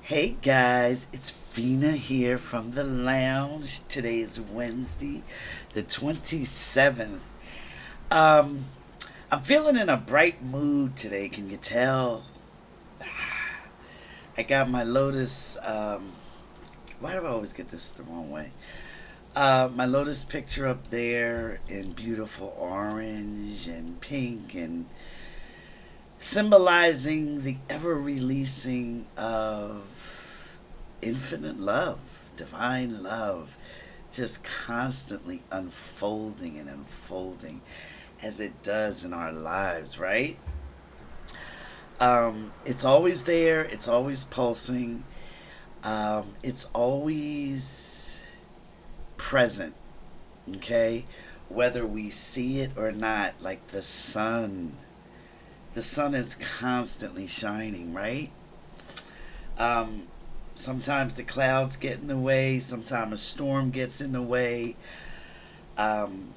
Hey guys, it's Venia here from the lounge. Today is Wednesday, the 27th. Um, I'm feeling in a bright mood today. Can you tell? I got my Lotus. Why do I always get this the wrong way? My Lotus picture up there in beautiful orange and pink and symbolizing the ever releasing of infinite love, divine love, just constantly unfolding and unfolding as it does in our lives, right? It's always there, it's always pulsing, it's always present, okay? Whether we see it or not, like the sun. The sun is constantly shining, right? Um, Sometimes the clouds get in the way, sometimes a storm gets in the way. Um,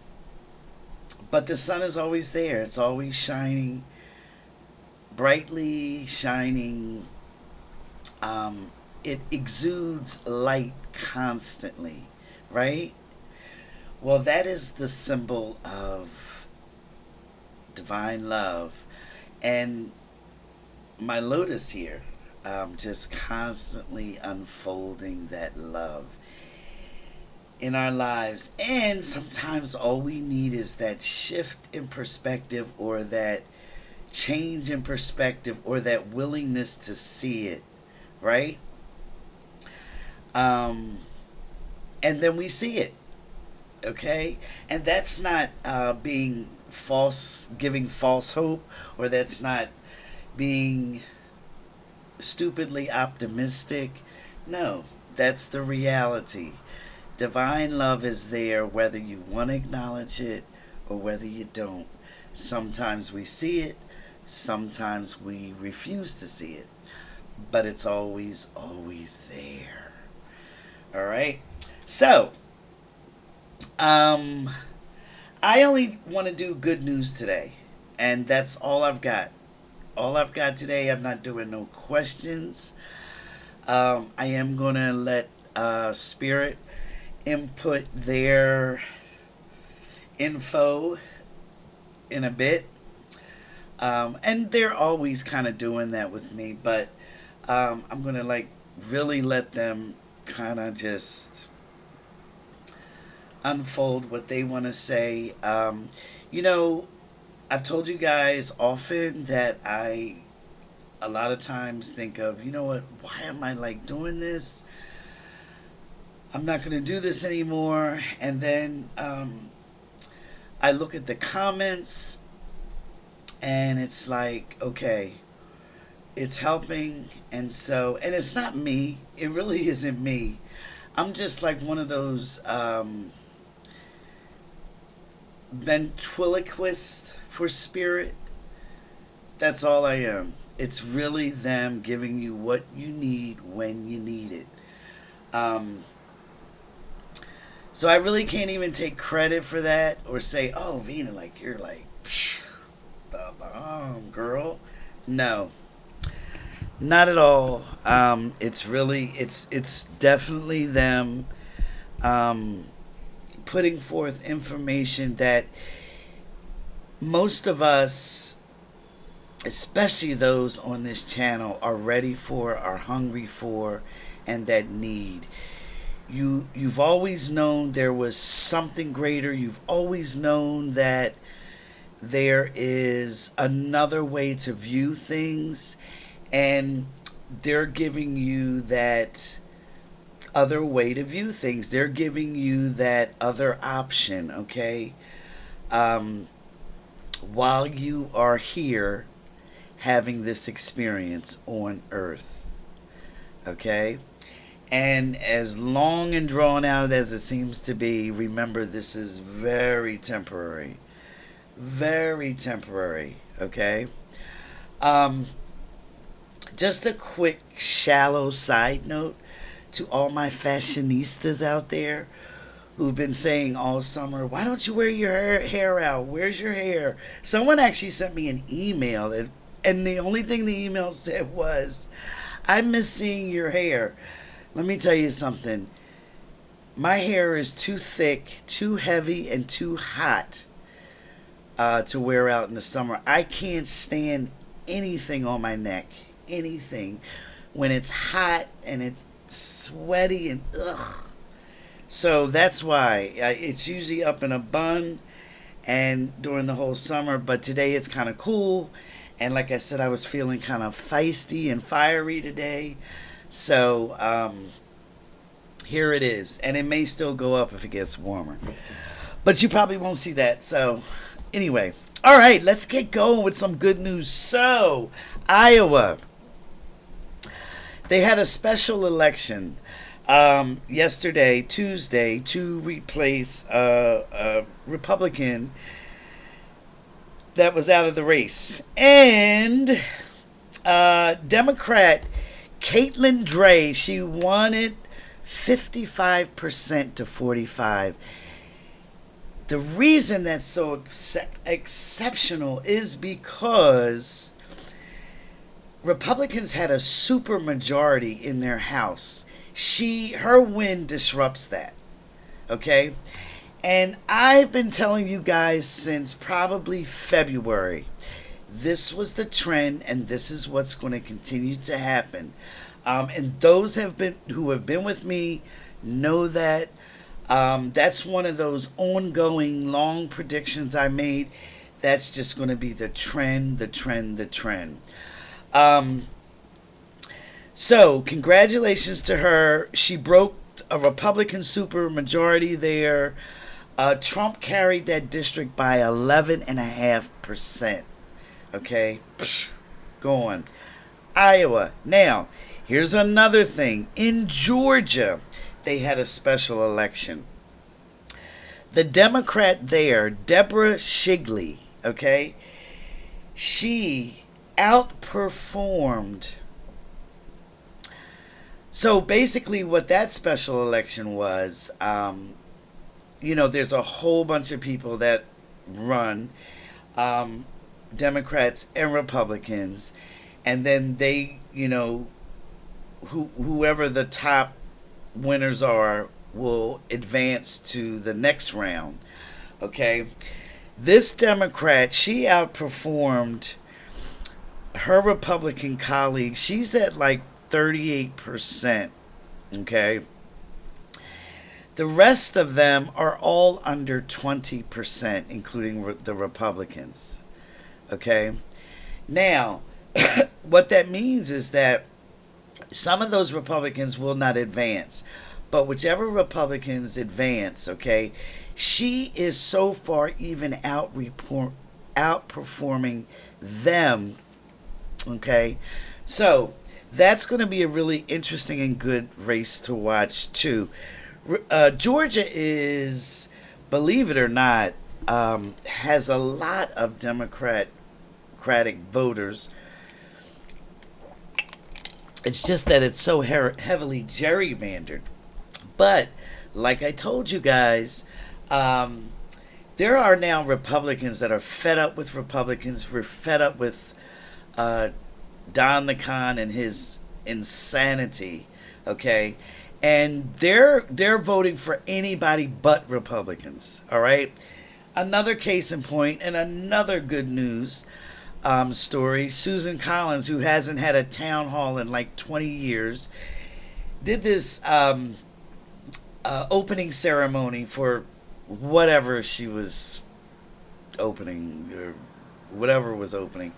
but the sun is always there. It's always shining, brightly shining. It exudes light constantly, right? Well, that is the symbol of divine love. And my lotus here, just constantly unfolding that love in our lives. And sometimes all we need is that shift in perspective, or that change in perspective, or that willingness to see it, right? Um, and then we see it, okay? And that's not being false, giving false hope, or that's not being stupidly optimistic. No, that's the reality. Divine love is there whether you want to acknowledge it or whether you don't. Sometimes we see it, sometimes we refuse to see it, but it's always, always there. All right? So, um, I only want to do good news today, and that's all I've got. All I've got today. I'm not doing no questions. I am going to let Spirit input their info in a bit. And they're always kind of doing that with me, but I'm going to like really let them kind of just unfold what they want to say. You know, I've told you guys often that I a lot of times think of, you know what, why am I like doing this? I'm not going to do this anymore. And then I look at the comments and it's like, okay, it's helping. And so, and it's not me, it really isn't me. I'm just like one of those ventriloquist for spirit. That's all I am. It's really them giving you what you need when you need it. Um, so I really can't even take credit for that or say, "Oh, Vina, like you're like psh, the bomb, girl." No, not at all. It's really, it's definitely them um, putting forth information that most of us, especially those on this channel, are ready for, are hungry for, and that need. You've always known there was something greater. You've always known that there is another way to view things, and they're giving you that other way to view things. They're giving you that other option, okay? Um, while you are here having this experience on earth, okay? And as long and drawn out as it seems to be, remember this is very temporary. Very temporary, okay? Um, just a quick, shallow side note to all my fashionistas out there who've been saying all summer, why don't you wear your hair out? Where's your hair? Someone actually sent me an email that, and the only thing the email said was, I miss seeing your hair. Let me tell you something. My hair is too thick, too heavy, and too hot to wear out in the summer. I can't stand anything on my neck. Anything. When it's hot and it's sweaty and ugh. So that's why it's usually up in a bun and during the whole summer. But today it's kind of cool. And like I said, I was feeling kind of feisty and fiery today. So here it is. And it may still go up if it gets warmer. But you probably won't see that. So anyway. All right, let's get going with some good news. So, Iowa. They had a special election yesterday, Tuesday, to replace a Republican that was out of the race. And Democrat Caitlin Dray, she won it 55% to 45%. The reason that's so exceptional is because Republicans had a super majority in their House. Her win disrupts that. Okay? And I've been telling you guys since probably February, this was the trend and this is what's going to continue to happen. And those who have been with me know that. That's one of those ongoing long predictions I made. That's just going to be the trend, the trend, the trend. So, congratulations to her. She broke a Republican supermajority there. Trump carried that district by 11.5%. Okay? Go on. Iowa. Now, here's another thing. In Georgia, they had a special election. The Democrat there, Deborah Shigley, okay, she outperformed. So basically what that special election was, there's a whole bunch of people that run, Democrats and Republicans, and then they, whoever the top winners are will advance to the next round. Okay, this Democrat, she outperformed her Republican colleague. She's at like 38%. Okay, the rest of them are all under 20%, including the Republicans. Okay, now what that means is that some of those Republicans will not advance. But whichever Republicans advance, okay, she is so far even outperforming them. Okay. So that's going to be a really interesting and good race to watch too. Georgia is, believe it or not, has a lot of Democratic voters. It's just that it's so heavily gerrymandered. But, like I told you guys, there are now Republicans that are fed up with Republicans. We're fed up with Don the Con and his insanity, okay? And they're voting for anybody but Republicans, all right? Another case in point and another good news story. Susan Collins, who hasn't had a town hall in like 20 years, did this opening ceremony for whatever she was opening, or whatever was opening.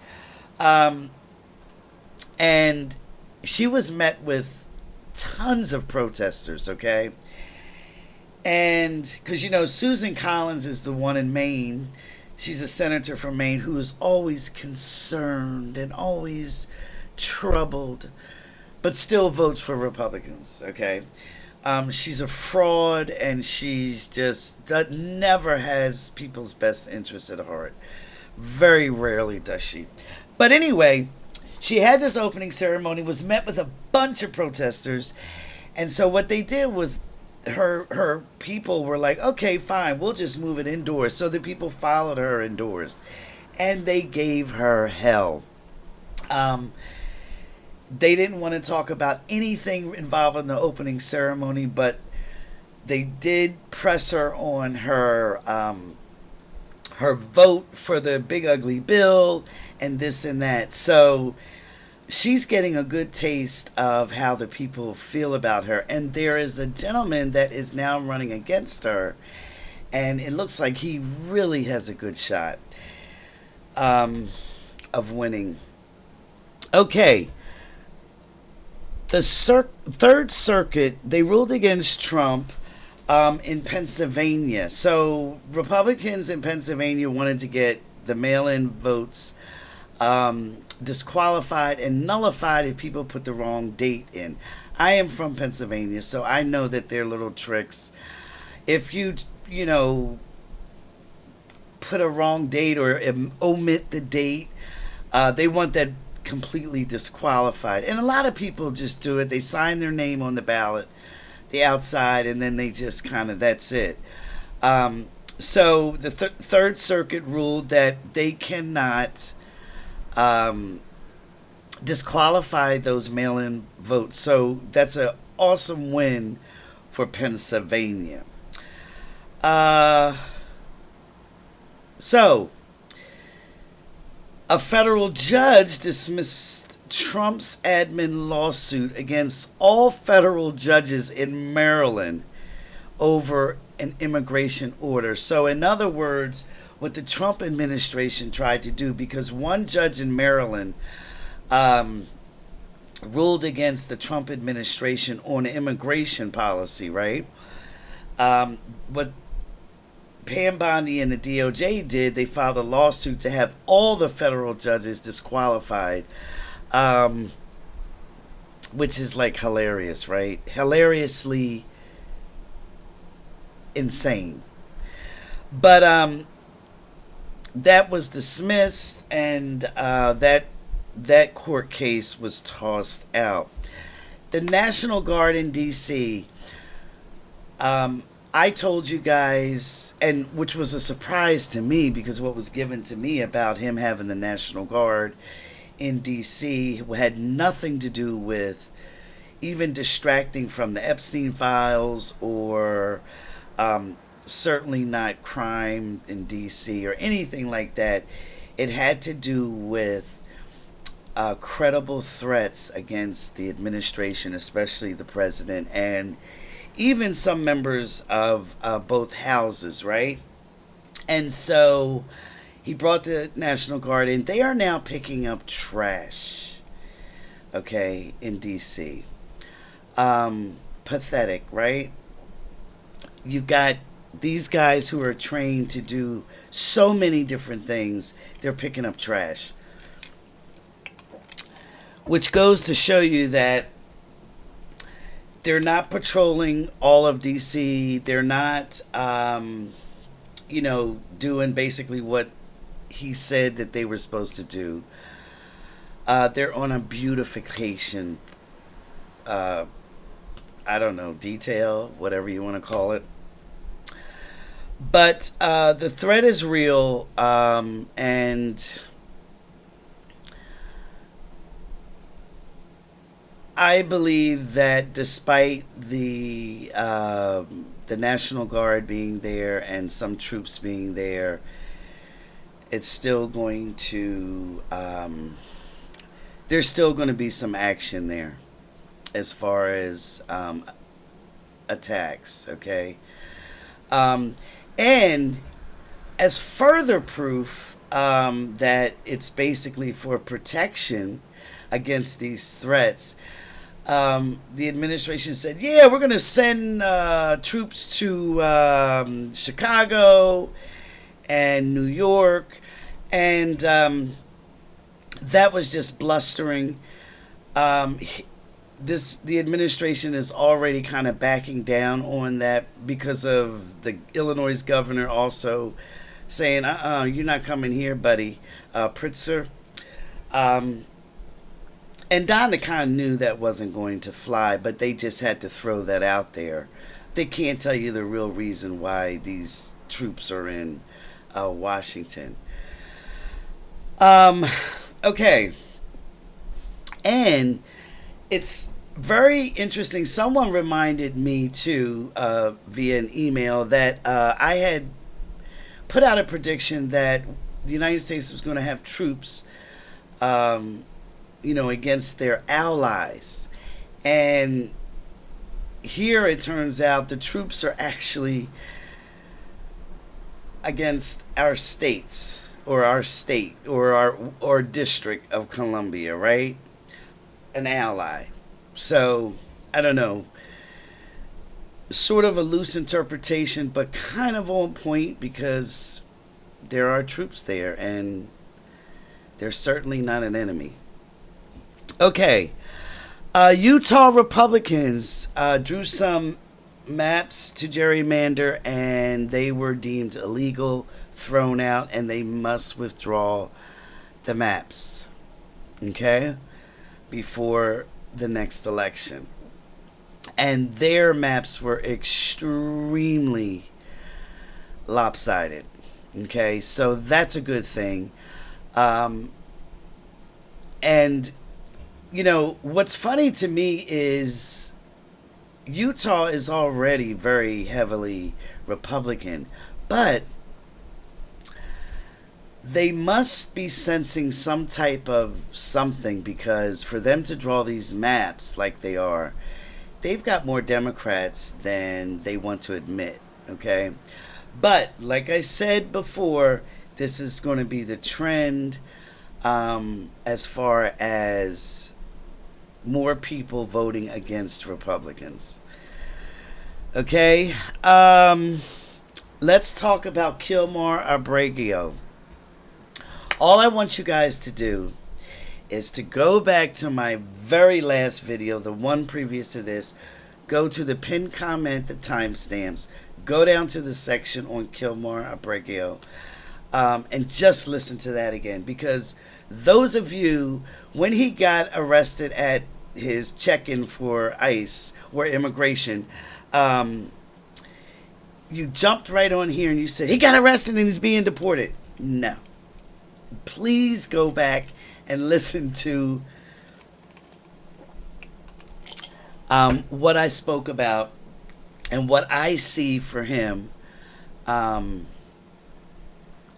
And she was met with tons of protesters, okay? And because, Susan Collins is the one in Maine. She's a senator from Maine who is always concerned and always troubled, but still votes for Republicans, okay? She's a fraud, and she's just never has people's best interests at heart. Very rarely does she. But anyway, she had this opening ceremony, was met with a bunch of protesters, and so what they did was her people were like, okay, fine, we'll just move it indoors. So the people followed her indoors, and they gave her hell. They didn't want to talk about anything involving the opening ceremony, but they did press her on her vote for the big ugly bill and this and that. So she's getting a good taste of how the people feel about her. And there is a gentleman that is now running against her, and it looks like he really has a good shot of winning. Okay, the Third Circuit, they ruled against Trump in Pennsylvania. So Republicans in Pennsylvania wanted to get the mail-in votes disqualified and nullified if people put the wrong date in. I am from Pennsylvania, so I know that there are little tricks. If you know, put a wrong date or omit the date, they want that completely disqualified. And a lot of people just do it. They sign their name on the ballot, the outside, and then they just kind of, that's it. So the Third Circuit ruled that they cannot disqualify those mail-in votes. So that's an awesome win for Pennsylvania. So a federal judge dismissed Trump's admin lawsuit against all federal judges in Maryland over an immigration order. So, in other words, what the Trump administration tried to do, because one judge in Maryland ruled against the Trump administration on immigration policy, right? What Pam Bondi and the DOJ did, they filed a lawsuit to have all the federal judges disqualified, which is like hilarious, right? Hilariously insane. But that was dismissed, and that court case was tossed out. The National Guard in D.C. I told you guys, and which was a surprise to me, because what was given to me about him having the National Guard in D.C. had nothing to do with even distracting from the Epstein files, or certainly not crime in D.C. or anything like that. It had to do with credible threats against the administration, especially the president, and even some members of both houses, right? And so he brought the National Guard in. They are now picking up trash, okay, in D.C. Pathetic, right? You've got these guys who are trained to do so many different things. They're picking up trash, which goes to show you that they're not patrolling all of D.C. They're not, doing basically what he said that they were supposed to do. They're on a beautification, detail, whatever you want to call it. But the threat is real, and I believe that despite the National Guard being there and some troops being there, it's still going to there's still going to be some action there as far as attacks. Okay, and as further proof that it's basically for protection against these threats. The administration said, yeah, we're going to send troops to Chicago and New York. And that was just blustering. The administration is already kind of backing down on that because of the Illinois governor also saying, you're not coming here, buddy, Pritzker. And Donna kind of knew that wasn't going to fly, but they just had to throw that out there. They can't tell you the real reason why these troops are in Washington. Okay. And It's very interesting. Someone reminded me too, via an email, that I had put out a prediction that the United States was going to have troops, um, against their allies. And here it turns out the troops are actually against our states, or our state, or our or District of Columbia, right? An ally. So I don't know, sort of a loose interpretation, but kind of on point because there are troops there, and they're certainly not an enemy. Okay, Utah Republicans drew some maps to gerrymander, and they were deemed illegal, thrown out, and they must withdraw the maps. Okay, before the next election. And their maps were extremely lopsided. Okay, so that's a good thing. Um, and, what's funny to me is Utah is already very heavily Republican, but they must be sensing some type of something, because for them to draw these maps like they are, they've got more Democrats than they want to admit. Okay, but like I said before, this is going to be the trend, as far as more people voting against Republicans. Okay, let's talk about Kilmar Abrego. All I want you guys to do is to go back to my very last video, the one previous to this. Go to the pinned comment, the timestamps. Go down to the section on Kilmar Abrego, and just listen to that again. Because those of you, when he got arrested at his check-in for ICE or immigration, you jumped right on here and you said, he got arrested and he's being deported. No. Please go back and listen to what I spoke about and what I see for him,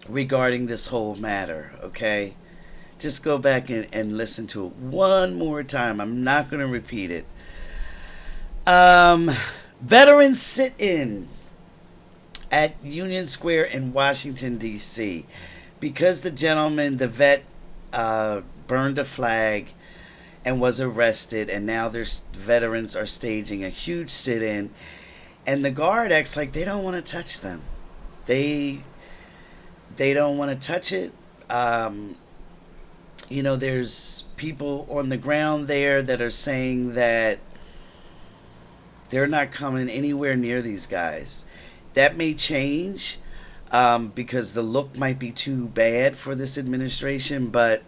regarding this whole matter. Okay, just go back and listen to it one more time. I'm not going to repeat it. Veterans sit-in at Union Square in Washington, D.C. because the gentleman, the vet, burned a flag and was arrested, and now their veterans are staging a huge sit-in, and the guard acts like they don't want to touch them. They don't want to touch it. There's people on the ground there that are saying that they're not coming anywhere near these guys. That may change, because the look might be too bad for this administration, but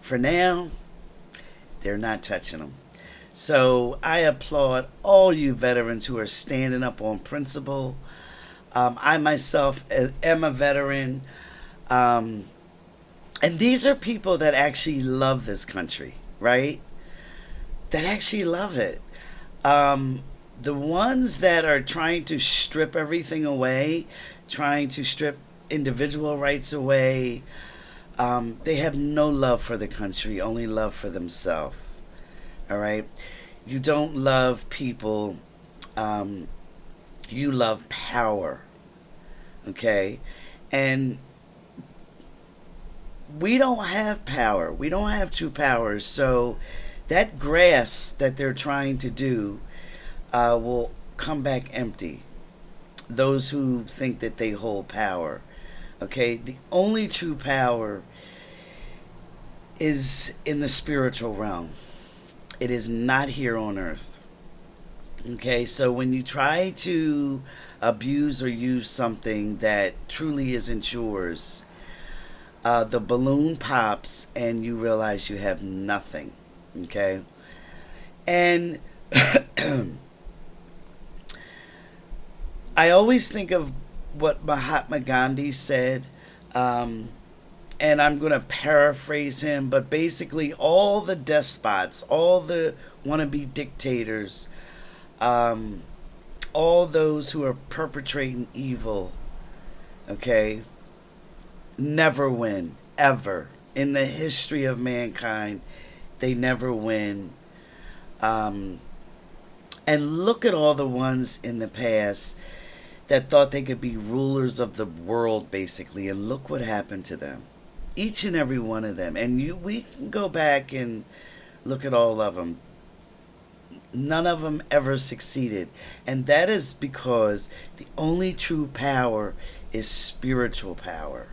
for now, they're not touching them. So I applaud all you veterans who are standing up on principle. I myself am a veteran. And these are people that actually love this country, right? That actually love it. The ones that are trying to strip everything away, trying to strip individual rights away, they have no love for the country, only love for themselves. All right? You don't love people, you love power. Okay? And we don't have power. We don't have true power. So that grasp that they're trying to do will come back empty. Those who think that they hold power. Okay? The only true power is in the spiritual realm. It is not here on earth. Okay? So when you try to abuse or use something that truly isn't yours, the balloon pops and you realize you have nothing. Okay? And I always think of what Mahatma Gandhi said, and I'm going to paraphrase him, but basically all the despots, all the want to be dictators, um, all those who are perpetrating evil, okay, never win, ever. In the history of mankind, they never win. Um, and look at all the ones in the past that thought they could be rulers of the world, basically, and look what happened to them. Each and every one of them. And we can go back and look at all of them. None of them ever succeeded. And that is because the only true power is spiritual power.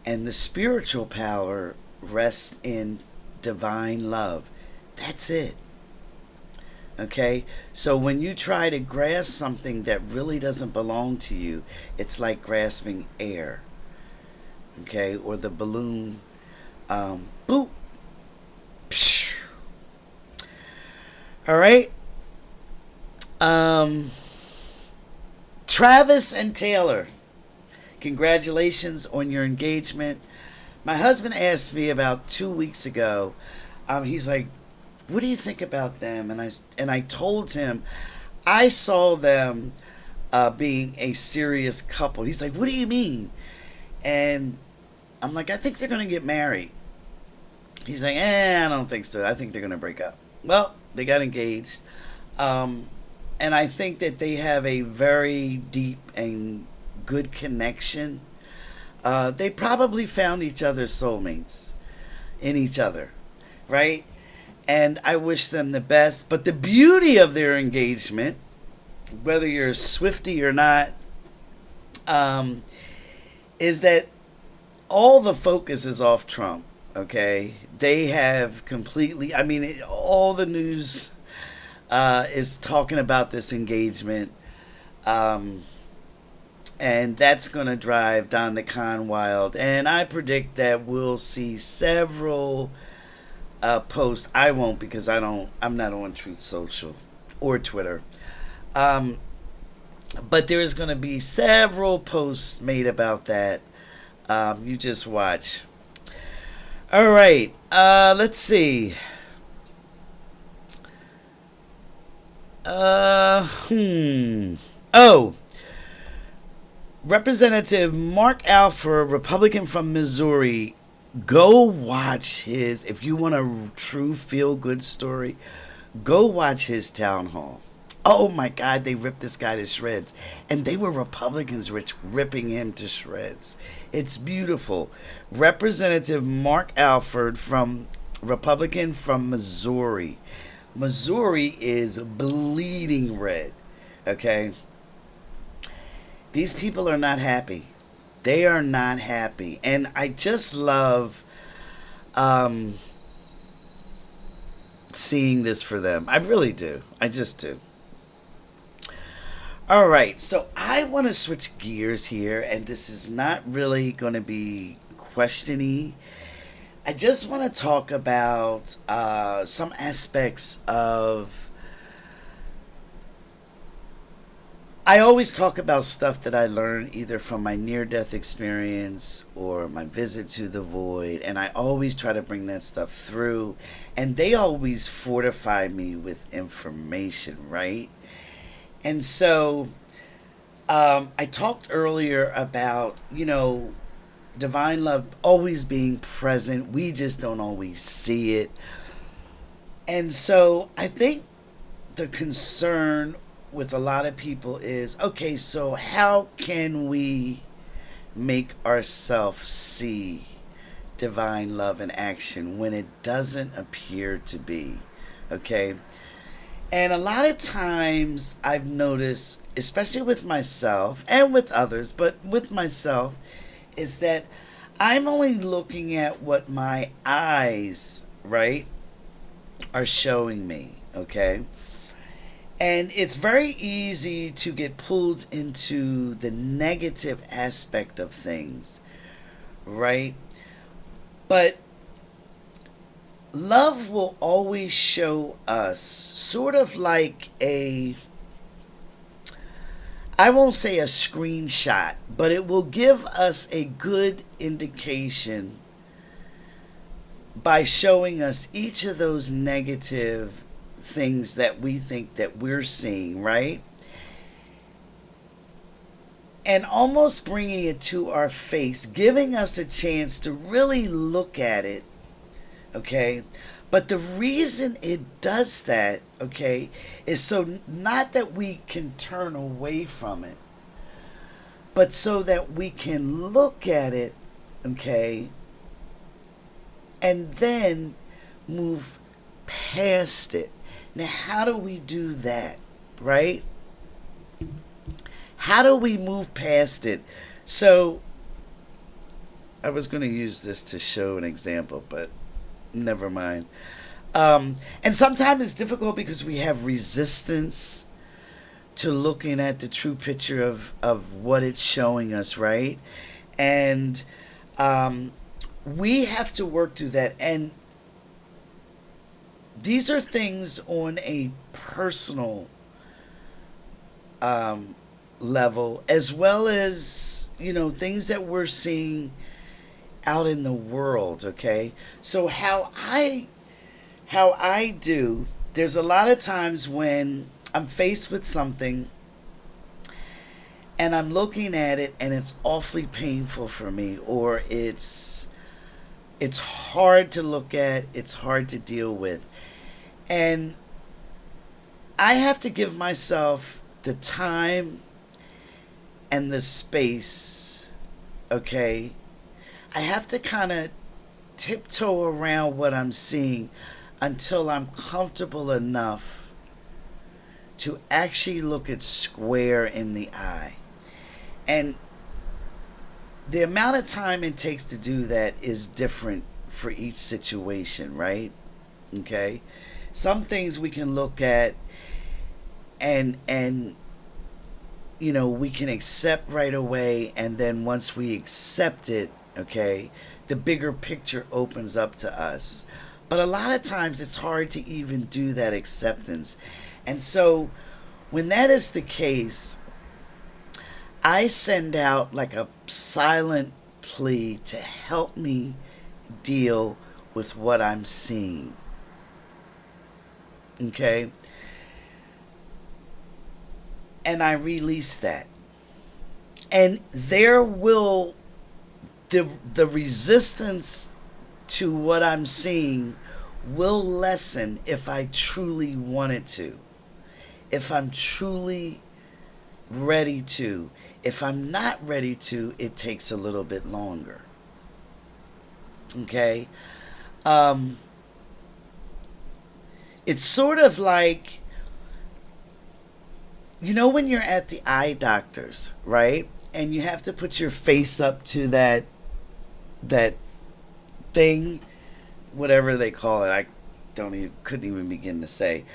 And the spiritual power rests in divine love. That's it. Okay? So when you try to grasp something that really doesn't belong to you, it's like grasping air. Okay? Or the balloon. Boop. Psh. All right? Travis and Taylor, congratulations on your engagement. My husband asked me about 2 weeks ago. He's like, "What do you think about them?" And I told him I saw them being a serious couple. He's like, "What do you mean?" And I'm like, "I think they're gonna get married." He's like, "I don't think so. I think they're gonna break up." Well, they got engaged, and I think that they have a very deep and good connection. They probably found each other's soulmates in each other, right? And I wish them the best. But the beauty of their engagement, whether you're a Swiftie or not, is that all the focus is off Trump. Okay, they have completely. I mean, all the news is talking about this engagement. And that's going to drive Don the Con wild. And I predict that we'll see several posts. I won't, because I'm not on Truth Social or Twitter. But there's going to be several posts made about that. You just watch. All right. Let's see. Oh. Representative Mark Alford, Republican from Missouri, go watch his, if you want a true feel-good story, go watch his town hall. Oh my God, they ripped this guy to shreds. And they were Republicans ripping him to shreds. It's beautiful. Representative Mark Alford, Republican from Missouri. Missouri is bleeding red. Okay? These people are not happy. They are not happy. And I just love seeing this for them. I really do. I just do. All right. So I want to switch gears here. And this is not really going to be questiony. I just want to talk about some aspects of... I always talk about stuff that I learned either from my near-death experience or my visit to the void, and I always try to bring that stuff through, and they always fortify me with information, right? And so I talked earlier about, divine love always being present. We just don't always see it. And so I think the concern with a lot of people is, okay, so how can we make ourselves see divine love in action when it doesn't appear to be? Okay? And a lot of times I've noticed, especially with myself and with others, but with myself, is that I'm only looking at what my eyes, right, are showing me, okay? And it's very easy to get pulled into the negative aspect of things, right? But love will always show us sort of like I won't say a screenshot, but it will give us a good indication by showing us each of those negative things that we think that we're seeing, right? And almost bringing it to our face, giving us a chance to really look at it, okay? But the reason it does that, okay, is so not that we can turn away from it, but so that we can look at it, okay, and then move past it. Now, how do we do that, right? How do we move past it? So, I was going to use this to show an example, but never mind. And sometimes it's difficult because we have resistance to looking at the true picture of what it's showing us, right? And we have to work through that. And these are things on a personal level, as well as, things that we're seeing out in the world, okay? So how I do, there's a lot of times when I'm faced with something and I'm looking at it and it's awfully painful for me, or it's hard to look at, it's hard to deal with. And I have to give myself the time and the space, okay? I have to kind of tiptoe around what I'm seeing until I'm comfortable enough to actually look it square in the eye. And the amount of time it takes to do that is different for each situation, right? Okay? Some things we can look at and we can accept right away, and then once we accept it, okay, the bigger picture opens up to us. But a lot of times it's hard to even do that acceptance. And so when that is the case, I send out like a silent plea to help me deal with what I'm seeing. Okay? And I release that. And the resistance to what I'm seeing will lessen if I truly want it to. If I'm truly ready to. If I'm not ready to, it takes a little bit longer. Okay? It's sort of like, when you're at the eye doctor's, right? And you have to put your face up to that thing, whatever they call it. I couldn't even begin to say.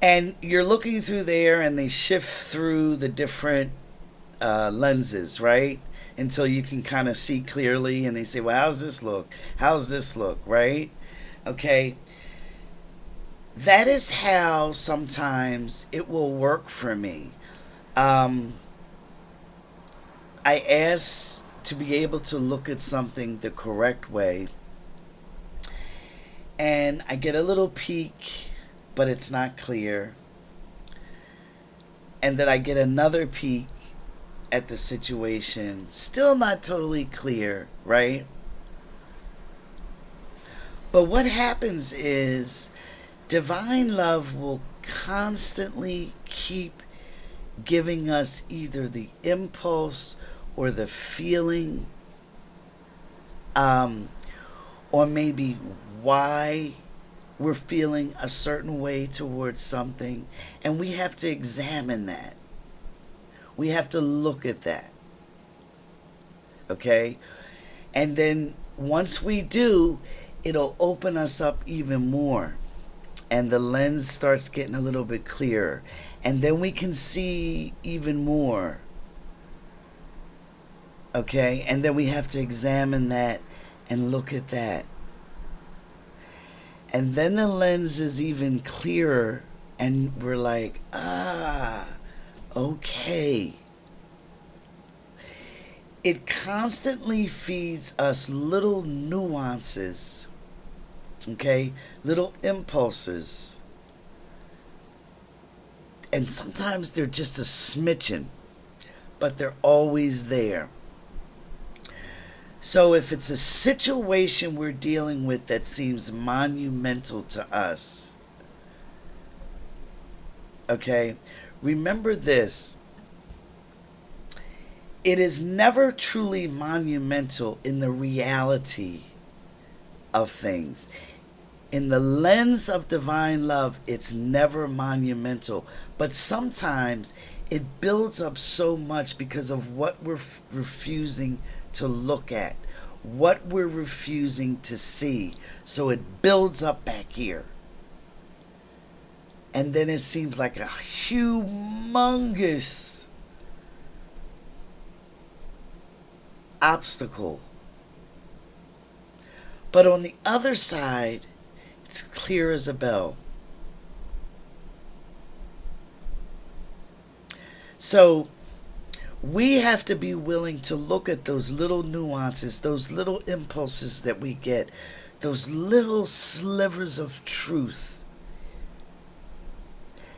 And you're looking through there, and they shift through the different lenses, right? Until you can kind of see clearly, and they say, well, how's this look? How's this look, right? Okay. That is how sometimes it will work for me. I ask to be able to look at something the correct way, and I get a little peek, but it's not clear. And then I get another peek at the situation, still not totally clear, right? But what happens is divine love will constantly keep giving us either the impulse or the feeling, or maybe why we're feeling a certain way towards something, and we have to examine that. We have to look at that. Okay? And then once we do, it'll open us up even more. And the lens starts getting a little bit clearer. And then we can see even more. Okay? And then we have to examine that and look at that. And then the lens is even clearer, and we're like, okay. It constantly feeds us little nuances Okay? Little impulses. And sometimes they're just a smidgen, but they're always there. So if it's a situation we're dealing with that seems monumental to us, okay, remember this. It is never truly monumental in the reality of things. In the lens of divine love, it's never monumental. But sometimes it builds up so much because of what we're refusing to look at, what we're refusing to see. So it builds up back here. And then it seems like a humongous obstacle. But on the other side, it's clear as a bell. So we have to be willing to look at those little nuances, those little impulses that we get, those little slivers of truth.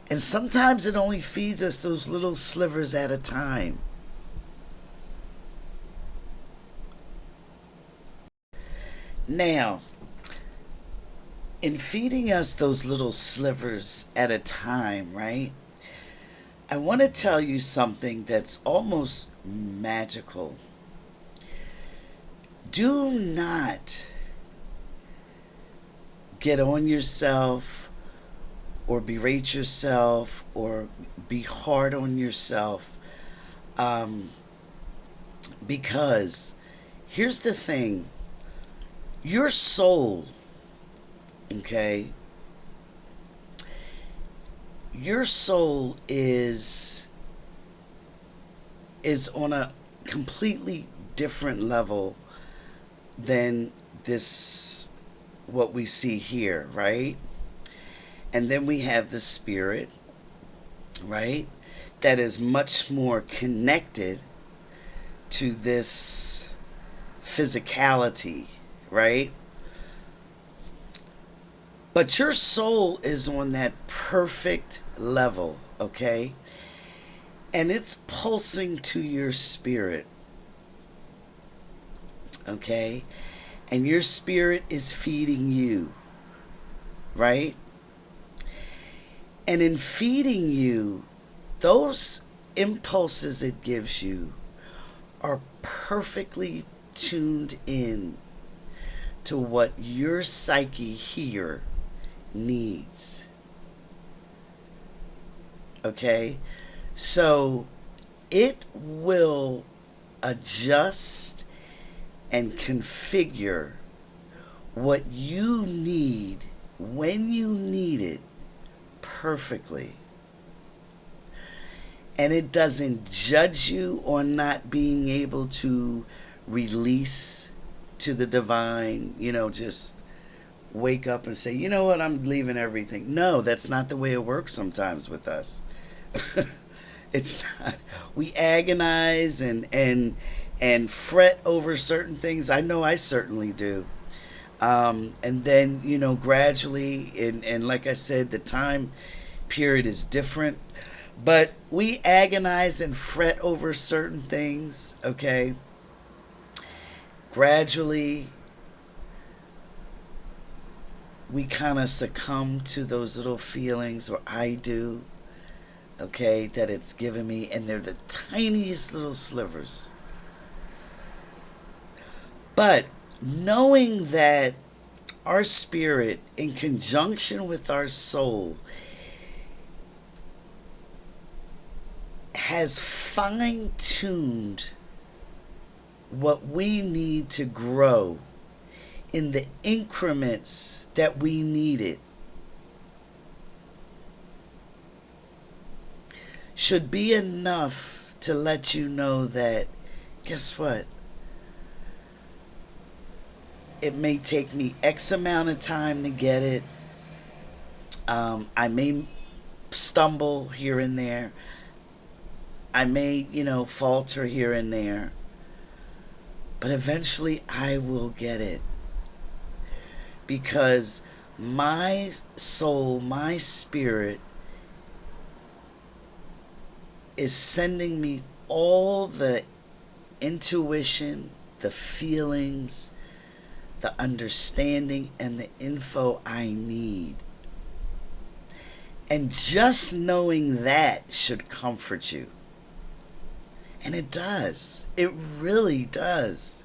And sometimes it only feeds us those little slivers at a time. Now, in feeding us those little slivers at a time, right? I want to tell you something that's almost magical. Do not get on yourself or berate yourself or be hard on yourself, because here's the thing. Your soul, okay, your soul is on a completely different level than this, what we see here, right? And then we have the spirit, right, that is much more connected to this physicality, right? But your soul is on that perfect level, okay? And it's pulsing to your spirit, okay? And your spirit is feeding you, right? And in feeding you, those impulses it gives you are perfectly tuned in to what your psyche here needs. Okay? So it will adjust and configure what you need when you need it perfectly. And it doesn't judge you on not being able to release to the divine, just wake up and say, you know what, I'm leaving everything. No, that's not the way it works sometimes with us. It's not. We agonize and fret over certain things. I know I certainly do. And then, gradually, and like I said, the time period is different. But we agonize and fret over certain things, okay? Gradually, we kind of succumb to those little feelings, or I do, okay, that it's given me, and they're the tiniest little slivers. But knowing that our spirit, in conjunction with our soul, has fine-tuned what we need to grow in the increments that we need it, should be enough to let you know that, guess what? It may take me X amount of time to get it. I may stumble here and there. I may, falter here and there. But eventually I will get it. because my soul, my spirit is sending me all the intuition, the feelings, the understanding, and the info I need. And just knowing that should comfort you. And it does. It really does.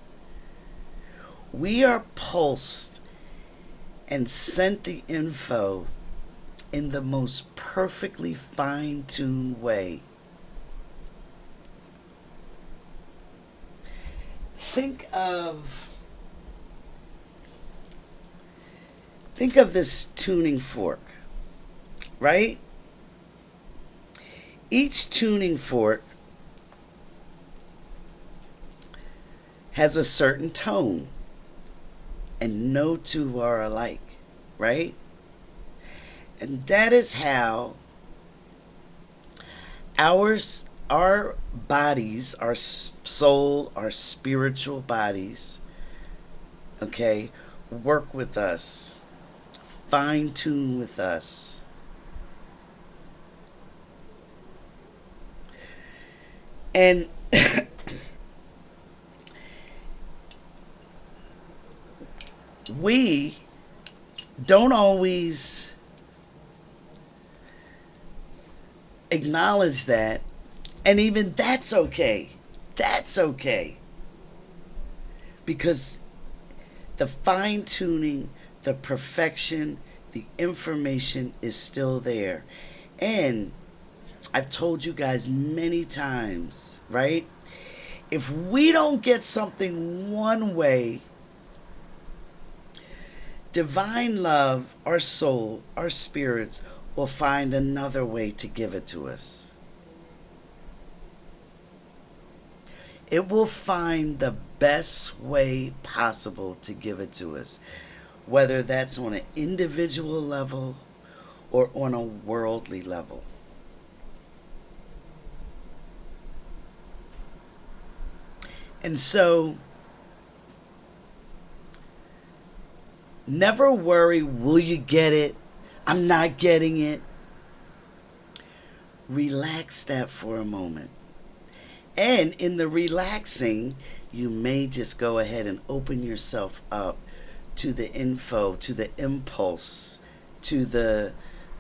We are pulsed and sent the info in the most perfectly fine-tuned way. Think of this tuning fork, right? Each tuning fork has a certain tone, and no two are alike, right? And that is how our bodies, our soul, our spiritual bodies, okay, work with us, fine tune with us. And we don't always acknowledge that, and even that's okay. That's okay. Because the fine tuning, the perfection, the information is still there. And I've told you guys many times, right? If we don't get something one way, divine love, our soul, our spirits will find another way to give it to us. It will find the best way possible to give it to us, whether that's on an individual level or on a worldly level. And so, never worry, will you get it? I'm not getting it. Relax that for a moment. And in the relaxing, you may just go ahead and open yourself up to the info, to the impulse, to the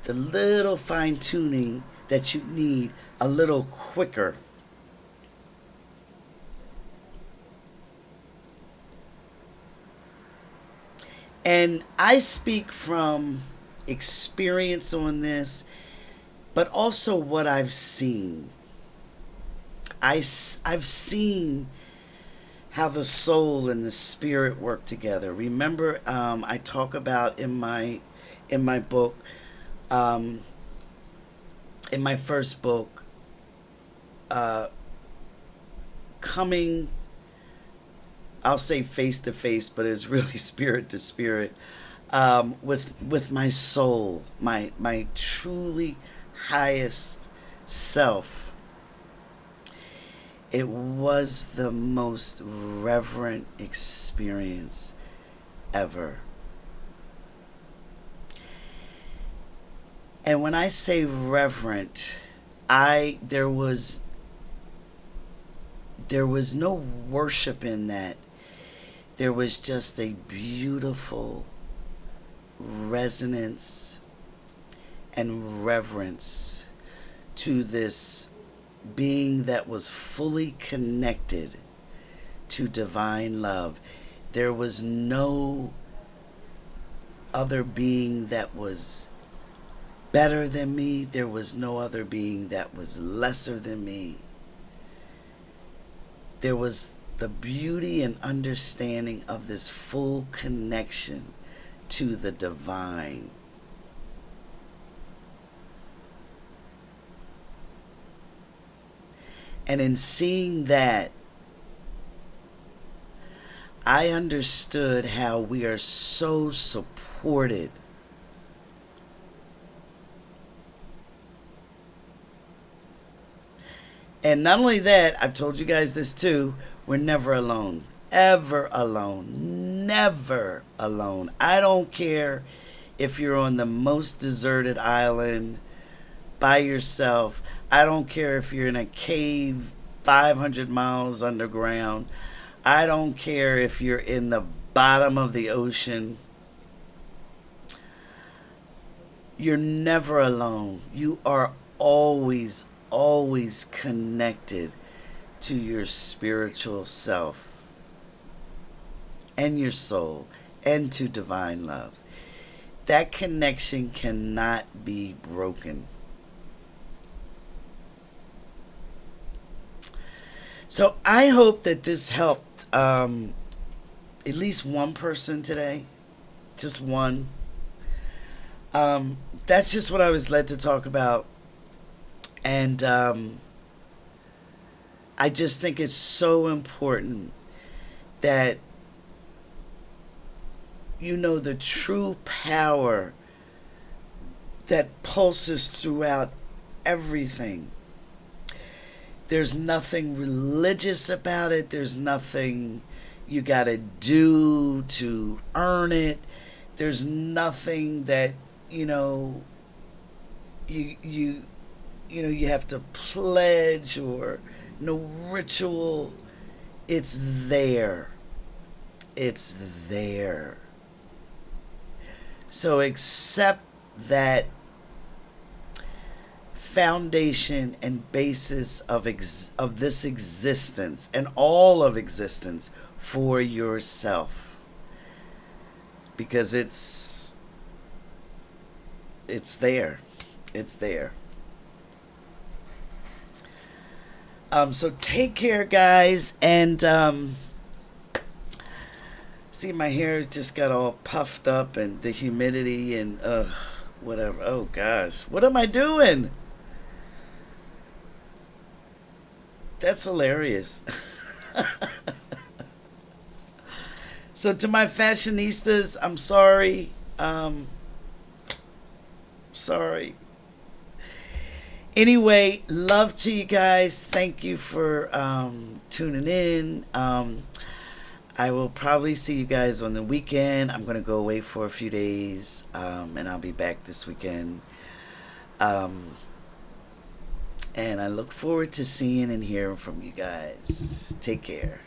little fine tuning that you need a little quicker. And I speak from experience on this, but also what I've seen. I've seen how the soul and the spirit work together. Remember, I talk about in my book, in my first book, coming, I'll say face to face, but it's really spirit to spirit, with my soul, my truly highest self. It was the most reverent experience ever. And when I say reverent, there was no worship in that. There was just a beautiful resonance and reverence to this being that was fully connected to divine love. There was no other being that was better than me. There was no other being that was lesser than me. There was the beauty and understanding of this full connection to the divine. And in seeing that, I understood how we are so supported And not only that, I've told you guys this too, we're never alone. Ever alone. never alone. I don't care if you're on the most deserted island by yourself. I don't care if you're in a cave 500 miles underground. I don't care if you're in the bottom of the ocean. You're never alone. You are always, always connected to your spiritual self and your soul and to divine love. That connection cannot be broken. So I hope that this helped at least one person today. Just one. That's just what I was led to talk about. And I just think it's so important that you know the true power that pulses throughout everything. There's nothing religious about it. There's nothing you got to do to earn it. There's nothing that, you know, you have to pledge or no ritual. It's there. It's there. So accept that foundation and basis of this existence and all of existence for yourself, because it's there. It's there. So take care, guys, and see, my hair just got all puffed up and the humidity and whatever. Oh gosh, what am I doing? That's hilarious. So to my fashionistas, I'm sorry. Sorry. Anyway, love to you guys. Thank you for tuning in. I will probably see you guys on the weekend. I'm going to go away for a few days, and I'll be back this weekend. And I look forward to seeing and hearing from you guys. Take care.